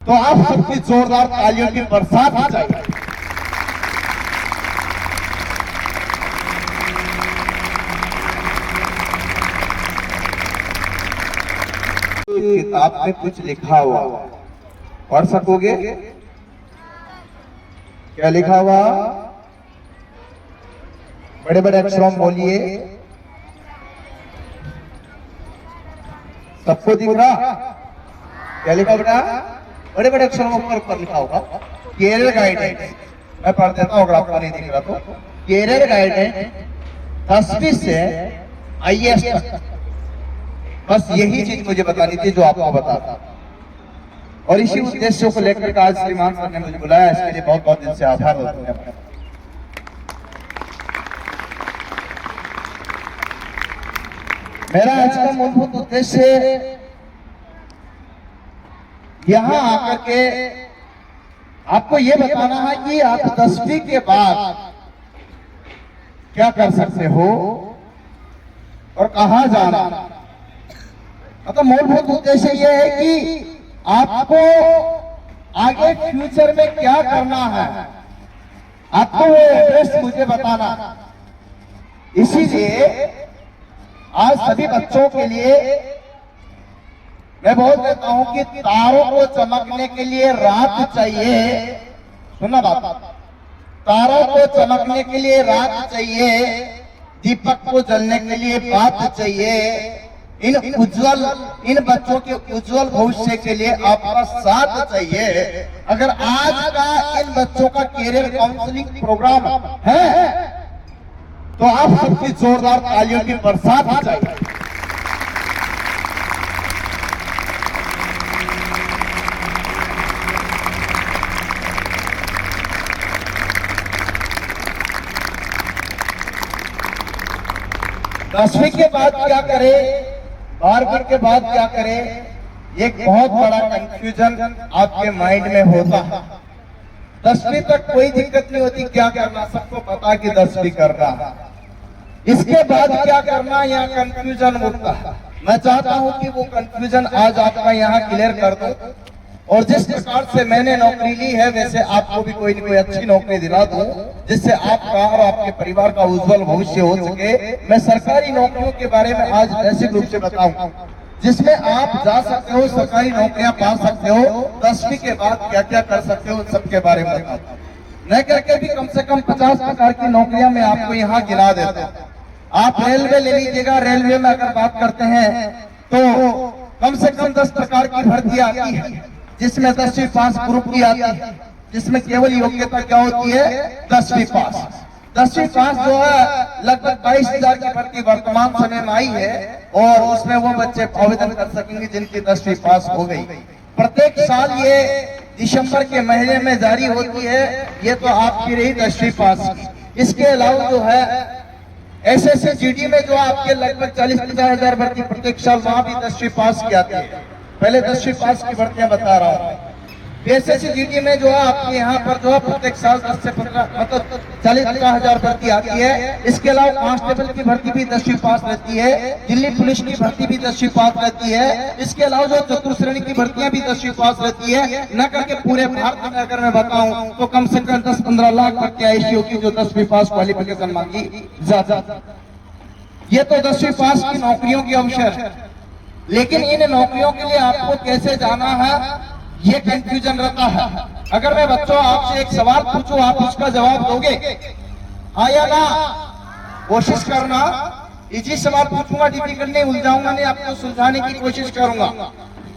तो आप सबकी जोरदार तालियों की बरसात हो जाएगी। किताब में कुछ लिखा हुआ पढ़ सकोगे? क्या लिखा हुआ? बड़े बड़े अक्षरों में बोलिए, सबको दिख रहा? क्या लिखा बेटा? बड़े बड़े अक्षरों में ऊपर लिखा होगा केरियर गाइडेंस। मैं पढ़ देता हूँ अगर आपको नहीं दिख रहा तो। केरियर गाइडेंस 10वीं से IAS तक, बस यही चीज मुझे बतानी थी जो आपको बताता। और इसी उद्देश्य को लेकर आज श्रीमान सर ने मुझे बुलाया, इसके लिए बहुत बहुत दिन से आभार होता है। मेरा आज का मूलभूत उद्देश्य यहां आकर के आपको यह बताना है कि आप 10वीं के बाद क्या कर सकते हो और कहां जाना। मतलब मूलभूत उद्देश्य यह है कि आपको आगे फ्यूचर में क्या करना है, आपको वो एड्रेस मुझे बताना। इसीलिए आज सभी बच्चों के लिए मैं बोल देता हूं कि तारों को चमकने के लिए रात चाहिए। सुना बात? तारों को चमकने के लिए रात चाहिए, दीपक को जलने के लिए बात चाहिए। इन बच्चों के उज्जवल भविष्य के लिए आपका साथ चाहिए। अगर आज का इन बच्चों का कैरियर काउंसलिंग प्रोग्राम है तो आप सबकी जोरदार तालियों की बरसात हो जाएगी। दसवीं के बाद क्या करें, 12वीं के बाद क्या करें, एक बहुत बड़ा कंफ्यूजन आपके माइंड में होता है। 10वीं तक कोई दिक्कत नहीं होती, क्या करना सबको पता कि 10वीं करना। इसके बाद क्या करना, यहाँ कंफ्यूजन उठता है। मैं चाहता हूं कि वो कंफ्यूजन आज आपका यहाँ क्लियर कर दूं, और जिस प्रकार से मैंने नौकरी ली है वैसे आपको भी कोई न कोई अच्छी नौकरी दिला दूं, जिससे आपका और आपके परिवार का उज्जवल भविष्य हो सके। मैं सरकारी नौकरियों के बारे में आज ऐसे रूप से बताऊं जिसमें आप जा सकते हो, सरकारी नौकरियां पा सकते हो। 10वीं के बाद क्या क्या कर सकते हो उन सब के बारे में बताऊं। न करके भी कम से कम 50 प्रकार की नौकरियां मैं आपको यहाँ गिना देता हूँ। आप रेलवे ले लीजिएगा, रेलवे में अगर बात करते हैं तो कम से कम 10 प्रकार की भर्ती आती है, जिसमें 10वीं पास ग्रुप की आती है, जिसमें केवल योग्यता क्या होती है, 10वीं पास। 10वीं पास जो है लगभग 22,000 की भर्ती वर्तमान समय में आई है, और उसमें वो बच्चे आवेदन कर सकेंगे जिनकी 10वीं पास हो गई। प्रत्येक साल ये दिसंबर के महीने में जारी होती है। ये तो आपकी रही 10वीं पास की। इसके अलावा जो है SSC GD में जो आपके लगभग 40-50 हजार भर्ती प्रत्येक साल, वहां भी 10वीं पास की आती है। पहले 10वीं पास की भर्तियां बता रहा हूं। SSC GD में जो है आपके यहाँ पर जो है प्रत्येक साल 10 से 15 मतलब 40-50 हजार भर्ती आती है। इसके अलावा कांस्टेबल की भर्ती भी 10वीं पास रहती है, दिल्ली पुलिस की भर्ती भी 10वीं पास रहती है। इसके अलावा जो चतुर्थ श्रेणी की भर्तियां भी 10वीं पास रहती है। न करके पूरे भारत में अगर मैं बताऊं तो कम से कम 10-15 लाख भर्तियां ऐसी होगी जो 10वीं पास क्वालिफिकेशन मांगी जाता। ये तो 10वीं पास की नौकरियों के अवसर है, लेकिन इन नौकरियों के लिए आपको कैसे जाना है ये कंफ्यूजन रहता है। अगर मैं बच्चों आपसे एक सवाल पूछूं, आप उसका जवाब दोगे हाँ या ना? कोशिश करना। इजी सवाल पूछूंगा, डिफिकल्ट नहीं, उलझाऊंगा नहीं, आपको सुलझाने की कोशिश करूंगा।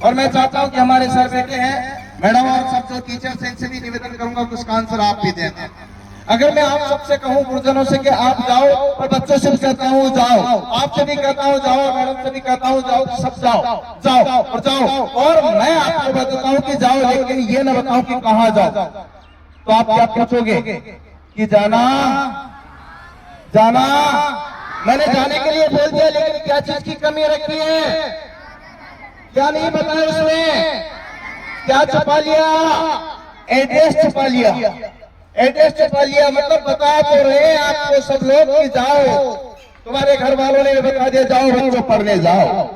और मैं चाहता हूं कि हमारे सर बैठे हैं, मैडम और सब जो टीचर्स हैं, इनसे भी निवेदन करूंगा कि उसका आंसर आप भी दें। अगर मैं आप सबसे कहूं गुरुजनों से कि आप जाओ, और बच्चों से भी कहता हूं जाओ, आपसे भी कहता हूं जाओ, मैडम से भी कहता हूं जाओ, तो सब जाओ जाओ और जाओ। और मैं आपको बताता हूं कि जाओ, लेकिन ये ना बताऊं कि कहां जाओ। तो आप क्या पूछोगे कि जाना जाना। मैंने जाने के लिए बोल दिया, लेकिन क्या चीज की कमी रखी है, क्या नहीं बताया उसमें, क्या छुपा लिया, एड्रेस छुपा लिया। एड्रेस छुपा लिया मतलब बता तो रहे आपको सब लोग कि जाओ, तुम्हारे घर वालों ने बता दिया जाओ बच्चों पढ़ने जाओ,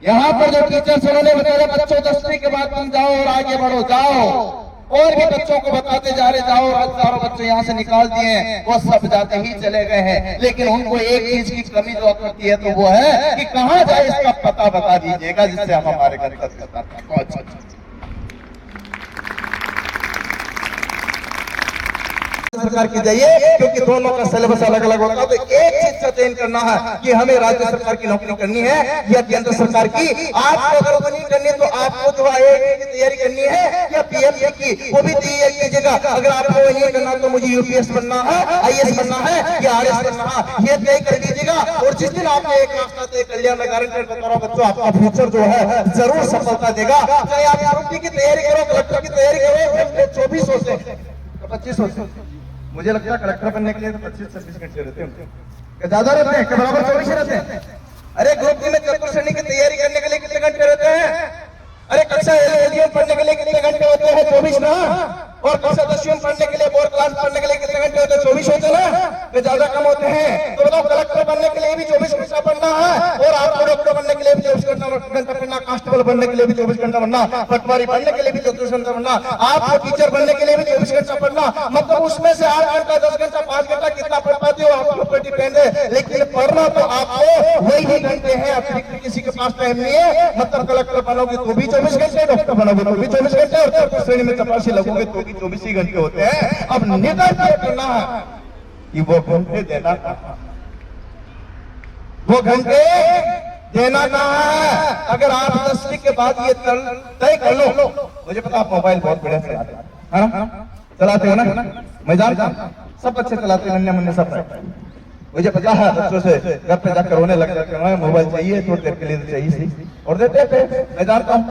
यहाँ पर जो टीचर्स उन्होंने बताया बच्चों 10वीं के बाद तुम जाओ और आगे बढ़ो, जाओ, और भी बच्चों को बताते जा रहे, जाओ, हजारों बच्चे यहाँ से निकाल दिए हैं, वो सब जाते ही चले गए हैं, लेकिन उनको एक चीज की कमी जो करती है तो वो है कि कहाँ जाए इसका पता बता दीजिएगा, जिससे हम हमारे गंतव्य तक पहुंच। सरकार की जाइए, क्योंकि दोनों का सिलेबस अलग अलग होगा, तो एक चीज का चयन करना है कि हमें राज्य सरकार की नौकरी करनी है या केंद्र सरकार की। आपको अगर वो नहीं करनी तो आपको जो है की तैयारी करनी है या पीएमसी की, वो भी तैयारी कीजिएगा। अगर आपको वो नहीं करना तो मुझे यूपीएस बनना है, आईएएस बनना है या आरएस बनना है, ये तय कर लीजिएगा। और जिस दिन आपने एक रास्ता तय कर लिया, मैं गारंटी करता हूं बच्चों, आपका फ्यूचर जो है जरूर सफलता देगा। चाहे आप यूपी की तैयारी करो, कलेक्टर की तैयारी करो, 24 होते 25 होते, मुझे लगता है कलेक्टर बनने के लिए तो 25-26 घंटे रहते हैं, ज्यादा रहते हैं, बराबर 24 रहते हैं। अरे ग्रुप डी में चतुर्थ श्रेणी की तैयारी करने के लिए कितने घंटे रहते हैं? अरे कक्षा एलजीएम पढ़ने के लिए कितने घंटे होते हैं? 24 ना। और कक्षा 10वीं पढ़ने के लिए, बोर्ड क्लास पढ़ने के लिए कितने घंटे होते हैं? 24 होते ना, ये ज्यादा कम होते हैं। तो बताओ, कलेक्टर बनने के लिए भी 24 घंटा पढ़ना है, और आपको डॉक्टर बनने के लिए भी 24 घंटा पढ़ना, कांस्टेबल बनने के लिए भी 24 घंटा पढ़ना, पटवारी बनने के लिए भी 24 घंटा पढ़ना, आपको टीचर बनने के लिए भी 24 घंटा पढ़ना। मतलब उसमें से 8 घंटा, 10 घंटा, 5 घंटा कितना पढ़ पाते हो आपके ऊपर डिपेंड है, लेकिन पढ़ना तो आपको वही घंटे हैं, अतिरिक्त किसी के पास टाइम नहीं है। मतलब कलेक्टर बनोगे तो भी 24 घंटे, डॉक्टर बनोगे तो भी 24 घंटे, और चतुर्थ श्रेणी में चपरासी लगोगे तो भी 24 ही घंटे होते हैं। अब निर्णय तय करना है कि वो घंटे देना कहां, वो घंटे देना कहां है। अगर आप 10वीं के बाद ये तय कर लो, मुझे पता आप मोबाइल बहुत बढ़िया चलाते हैं, है ना? चलाते हो ना, मैं जानता हूं सब बच्चे चलाते हैं, नन्हे मुन्ने सब, मुझे पता है। बच्चों से घर पे जाकर रोने लग जाते हैं, मोबाइल चाहिए, थोड़ी देर के लिए चाहिए, और देते थे, मैं जानता हूं।